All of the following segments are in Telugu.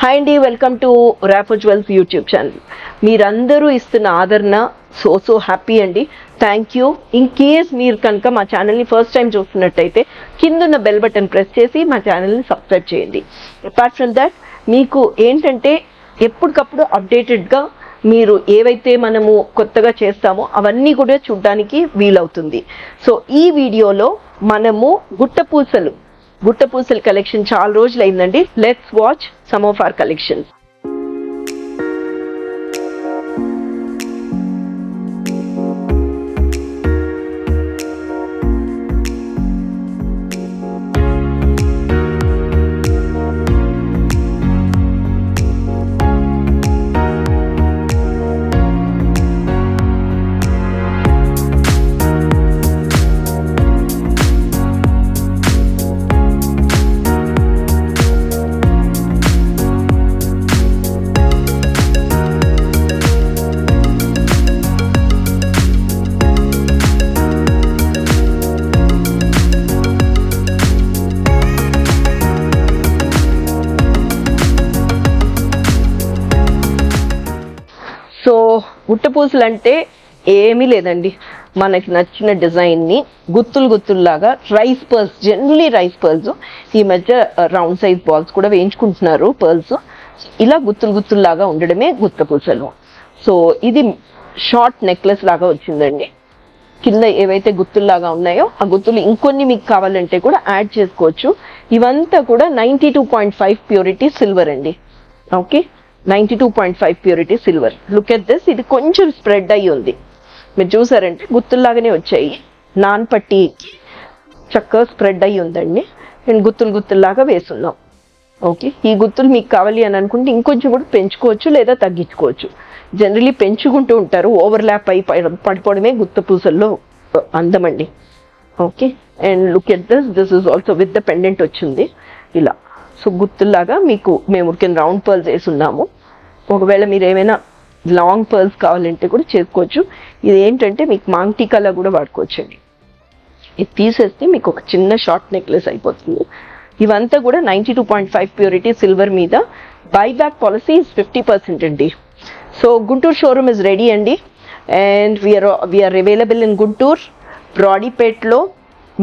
హాయ్ అండి, welcome to Rafo jewels YouTube channel. మీరందరూ ఇస్తున్న ఆదరణ సో హ్యాపీ అండి. Thank you. ఇన్ కేస్ మీరు కనుక మా ఛానల్ని ఫస్ట్ టైం చూస్తున్నట్టయితే కిందున్న బెల్ బటన్ ప్రెస్ చేసి మా ఛానల్ని సబ్స్క్రైబ్ చేయండి. అపార్ట్ ఫ్రమ్ దాట్ మీకు ఏంటంటే ఎప్పటికప్పుడు అప్డేటెడ్గా మీరు ఏవైతే మనము కొత్తగా చేస్తామో అవన్నీ కూడా చూడడానికి వీలవుతుంది. సో ఈ వీడియోలో మనము గుట్టపూసలు కలెక్షన్ చాలా రోజులు అయిందండి. Let's watch some of our collections. So గుట్టపూసలు అంటే ఏమీ లేదండి, మనకి నచ్చిన డిజైన్ని గుత్తుల్లాగా rice pearls, generally rice pearls, ఈ మధ్య రౌండ్ సైజ్ బాల్స్ కూడా వేయించుకుంటున్నారు పర్ల్స్. ఇలా గుత్తుల్లాగా ఉండడమే గుట్టపూసలు. సో ఇది షార్ట్ నెక్లెస్ లాగా వచ్చిందండి. కింద ఏవైతే గుత్తుల్లాగా ఉన్నాయో ఆ గుత్తులు ఇంకొన్ని మీకు కావాలంటే కూడా యాడ్ చేసుకోవచ్చు. ఇవంతా కూడా 92.5 ప్యూరిటీ సిల్వర్ అండి. Okay, 92.5 purity silver. Look at this. ఇది కొంచెం స్ప్రెడ్ అయ్యి ఉంది, మీరు చూసారంటే గుత్తుల్లాగానే వచ్చాయి. నాన్ పట్టీకి చక్కగా స్ప్రెడ్ అయ్యి ఉందండి. నేను గుత్తుల్లాగా వేస్తున్నాం. ఓకే, ఈ గుత్తులు మీకు కావాలి అని అనుకుంటే ఇంకొంచెం కూడా పెంచుకోవచ్చు లేదా తగ్గించుకోవచ్చు. జనరలీ పెంచుకుంటూ ఉంటారు, ఓవర్లాప్ అయి పడిపోవడమే గుత్తపూసల్లో అందమండి. Okay, and look at this is also with the pendant వచ్చింది ఇలా. సో గుత్తుల్లాగా మీకు మేము కింద రౌండ్ పర్ల్స్ వేసున్నాము. ఒకవేళ మీరు ఏమైనా లాంగ్ పర్ల్స్ కావాలంటే కూడా చేసుకోవచ్చు. ఇది ఏంటంటే మీకు మాంగ్ టీకాలా కూడా వాడుకోవచ్చు అండి. ఇది తీసేస్తే మీకు ఒక చిన్న షార్ట్ నెక్లెస్ అయిపోతుంది. ఇవంతా కూడా 92.5 ప్యూరిటీ సిల్వర్ మీద. బైబ్యాక్ పాలసీ ఇస్ 50% అండి. So Guntur showroom is ready అండి. And we're available in Guntur, బ్రాడీపేట్లో.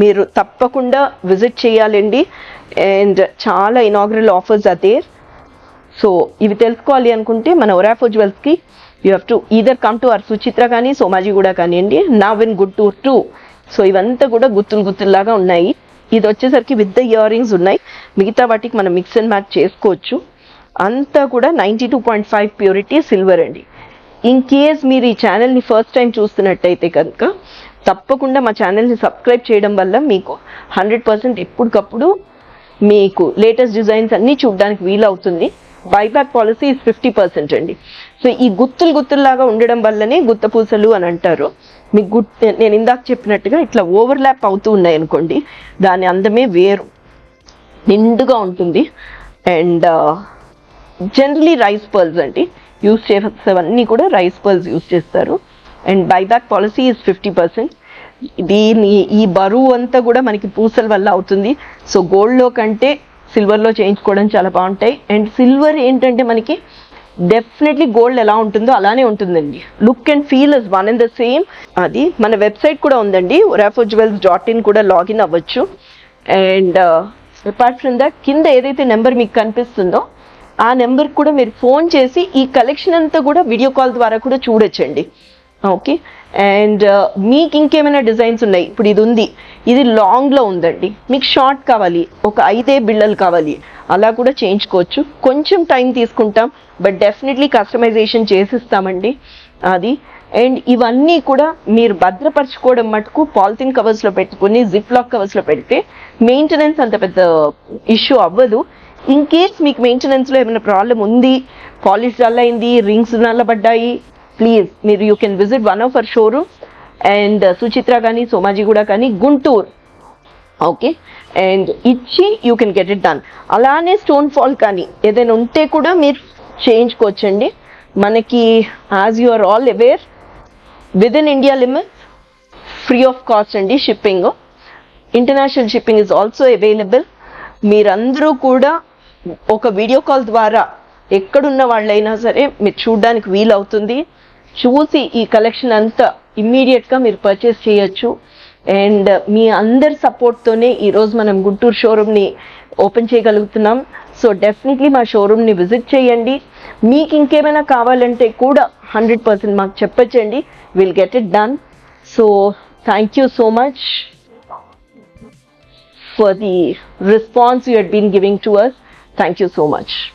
మీరు తప్పకుండా విజిట్ చేయాలండి. అండ్ చాలా ఇనాగ్రల్ ఆఫర్స్ అదే. సో ఇవి తెలుసుకోవాలి అనుకుంటే మన రాఫో జ్యువెల్స్కి you have to either come to our Suchitra కానీ సోమాజిగూడ కానివ్వండి, now in Guntur too. So ఇవంతా కూడా గుత్తుల్లాగా ఉన్నాయి. ఇది వచ్చేసరికి విత్ ద ఇయర్ రింగ్స్ ఉన్నాయి. మిగతా వాటికి మనం మిక్స్ అండ్ మ్యాచ్ చేసుకోవచ్చు. అంతా కూడా 92.5 ప్యూరిటీ సిల్వర్ అండి. ఇన్ కేస్ మీరు ఈ ఛానల్ని ఫస్ట్ టైం చూస్తున్నట్టయితే కనుక తప్పకుండా మా ఛానల్ని సబ్స్క్రైబ్ చేయడం వల్ల మీకు 100% ఎప్పటికప్పుడు మీకు లేటెస్ట్ డిజైన్స్ అన్నీ చూడడానికి వీలవుతుంది. బైబ్యాక్ పాలసీ ఇస్ 50% అండి. సో ఈ గుత్తుల్లాగా ఉండడం వల్లనే గుత్తపూసలు అని అంటారు. మీకు నేను ఇందాక చెప్పినట్టుగా ఇట్లా ఓవర్లాప్ అవుతూ ఉన్నాయి అనుకోండి, దాని అందమే వేరు, నిండుగా ఉంటుంది. అండ్ జనరలీ రైస్ పర్ల్స్ అండి యూజ్ చేసేవన్నీ కూడా రైస్ పర్ల్స్ యూజ్ చేస్తారు. And buyback policy is 50%. ఈ బరువు అంతా కూడా మనకి పూసల వల్ల అవుతుంది. సో గోల్డ్లో కంటే సిల్వర్లో చేయించుకోవడం చాలా బాగుంటాయి. అండ్ సిల్వర్ ఏంటంటే మనకి డెఫినెట్లీ గోల్డ్ ఎలా ఉంటుందో అలానే ఉంటుందండి. Look and feel is one and the same. అది మన వెబ్సైట్ కూడా ఉందండి, rafojewels.in కూడా లాగిన్ అవ్వచ్చు. అండ్ అపార్ట్ ఫ్రమ్ దట్ కింద ఏదైతే నెంబర్ మీకు కనిపిస్తుందో ఆ నెంబర్కి కూడా మీరు ఫోన్ చేసి ఈ కలెక్షన్ అంతా కూడా వీడియో కాల్ ద్వారా కూడా చూడొచ్చండి. ఓకే, అండ్ మీకు ఇంకేమైనా డిజైన్స్ ఉన్నాయి. ఇప్పుడు ఇది ఉంది, ఇది లాంగ్లో ఉందండి, మీకు షార్ట్ కావాలి, ఒక 5 బిళ్ళలు కావాలి, అలా కూడా చేయించుకోవచ్చు. కొంచెం టైం తీసుకుంటాం, బట్ డెఫినెట్లీ కస్టమైజేషన్ చేసిస్తామండి అది. అండ్ ఇవన్నీ కూడా మీరు భద్రపరచుకోవడం మటుకు పాలిథిన్ కవర్స్లో పెట్టుకుని జిప్ లాక్ కవర్స్లో పెడితే మెయింటెనెన్స్ అంత పెద్ద ఇష్యూ అవ్వదు. ఇన్ కేస్ మీకు మెయింటెనెన్స్లో ఏమైనా ప్రాబ్లం ఉంది, పాలిష్ డల్ అయింది, రింగ్స్ నల్లబడ్డాయి, ప్లీజ్ మీరు you can visit one of our showroom and Suchitra కానీ సోమాజిగూడ కానీ గుంటూరు. ఓకే, అండ్ ఇచ్చి you can get it done. అలానే స్టోన్ ఫాల్ కానీ ఏదైనా ఉంటే కూడా మీరు చేయించుకోవచ్చండి. మనకి as you are all aware with in India limits free of cost అండి shipping. International shipping is also available. మీరందరూ కూడా ఒక వీడియో కాల్ ద్వారా ఎక్కడున్న వాళ్ళైనా సరే మీరు చూడడానికి వీలవుతుంది. చూసి ఈ కలెక్షన్ అంతా ఇమ్మీడియట్గా మీరు పర్చేస్ చేయొచ్చు. అండ్ మీ అందరి సపోర్ట్తోనే ఈరోజు మనం గుంటూరు షోరూమ్ని ఓపెన్ చేయగలుగుతున్నాం. సో డెఫినెట్లీ మా షోరూమ్ని విజిట్ చేయండి. మీకు ఇంకేమైనా కావాలంటే కూడా 100% మాకు చెప్పచ్చండి. Will get it done. So thank you so much for the response you had been giving to us. Thank you so much.